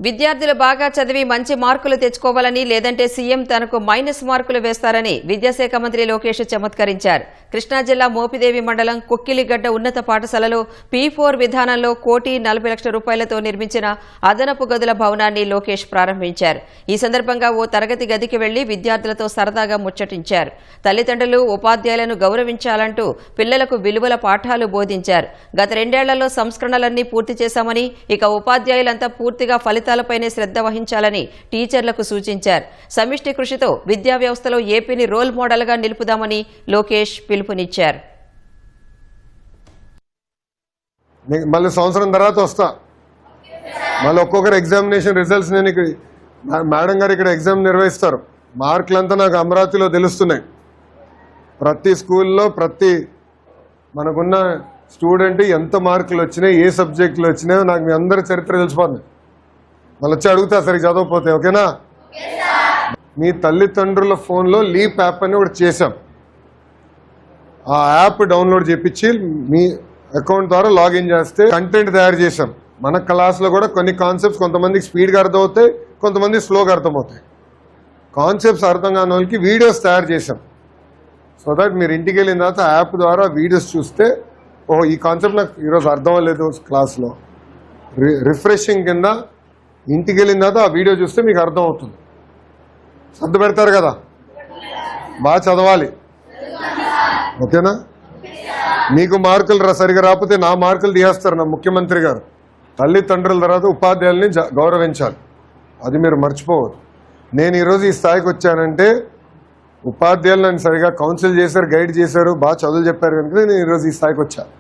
విద్యార్థులు బాగా చదివి మంచి మార్కులు తెచ్చుకోవాలని లేదంటే సీఎం తనకు మైనస్ మార్కులు వేస్తారని విద్యాశాఖ మంత్రి లోకేష్ చమత్కరించారు. కృష్ణా జిల్లా మోపిదేవి మండలం కొక్కిలిగడ్డ ఉన్నత పాఠశాలలో P4 విధానంలో ₹1,40,00,000 నిర్మించిన అదనపు గదుల భవనాన్ని లోకేష్ ప్రారంభించారు. ఈ సందర్భంగా ఓ తరగతి గదికి వెళ్లి విద్యార్థులతో సరదాగా ముచ్చటించారు. తల్లిదండ్రులు ఉపాధ్యాయులను గౌరవించాలంటూ పిల్లలకు విలువల పాఠాలు బోధించారు. గత 2 ఏళ్లలో సంస్కరణలన్నీ పూర్తి చేశామని, ఇక ఉపాధ్యాయులంతా పూర్తిగా ఫలితాలపైనే శ్రద్ధ వహించాలని టీచర్లకు సూచించారు. సమిష్టి కృషితో విద్యా వ్యవస్థలో ఏపీని రోల్ మోడల్గా నిలుపుదామని లోకేష్ పిలుపునిచ్చారు. మళ్ళీ సంవత్సరం తర్వాత వస్తా, మళ్ళీ ఒక్కొక్కరు ఎగ్జామినేషన్ రిజల్ట్స్ నేను ఇక్కడ మేడం గారు ఇక్కడ ఎగ్జామ్ నిర్వహిస్తారు. మార్కులంతా నాకు అమరావతిలో తెలుస్తున్నాయి. ప్రతి స్కూల్లో మనకున్న స్టూడెంట్ ఎంత మార్కులు వచ్చినాయి, ఏ సబ్జెక్టులు వచ్చినాయో నాకు మీ అందరి చరిత్ర తెలిసిపోతుంది. మళ్ళీ వచ్చి అడుగుతా సరిగ్గా చదవకపోతే, ఓకేనా? మీ తల్లిదండ్రుల ఫోన్లో లీప్ యాప్ అని ఒకటి చేశాం. ఆ యాప్ డౌన్లోడ్ చేయించి మీ అకౌంట్ ద్వారా లాగిన్ చేస్తే కంటెంట్ తయారు చేశాం. మన క్లాస్లో కూడా కొన్ని కాన్సెప్ట్స్ కొంతమందికి స్పీడ్గా అర్థమవుతాయి, కొంతమంది స్లోగా అర్థమవుతాయి. కాన్సెప్ట్స్ అర్థం కాని వాళ్ళకి వీడియోస్ తయారు చేశాం. సో దట్ మీరు ఇంటికి వెళ్ళిన తర్వాత యాప్ ద్వారా వీడియోస్ చూస్తే, ఓహో ఈ కాన్సెప్ట్ నాకు ఈరోజు అర్థం అవ్వలేదు క్లాస్లో, రిఫ్రెషింగ్ కింద ఇంటికి వెళ్ళిన తర్వాత ఆ వీడియో చూస్తే మీకు అర్థం అవుతుంది. శ్రద్ధ పెడతారు కదా, బాగా చదవాలి, ఓకేనా? మీకు మార్కులు సరిగా రాకపోతే నా మార్కులు తీసేస్తారు నా ముఖ్యమంత్రి గారు. తల్లిదండ్రుల తర్వాత ఉపాధ్యాయుల్ని గౌరవించాలి, అది మీరు మర్చిపోవద్దు. నేను ఈరోజు ఈ స్థాయికి వచ్చానంటే ఉపాధ్యాయులు నన్ను సరిగా కౌన్సిల్ చేశారు, గైడ్ చేశారు, బాగా చదువులు చెప్పారు కనుక నేను ఈరోజు ఈ స్థాయికి వచ్చాను.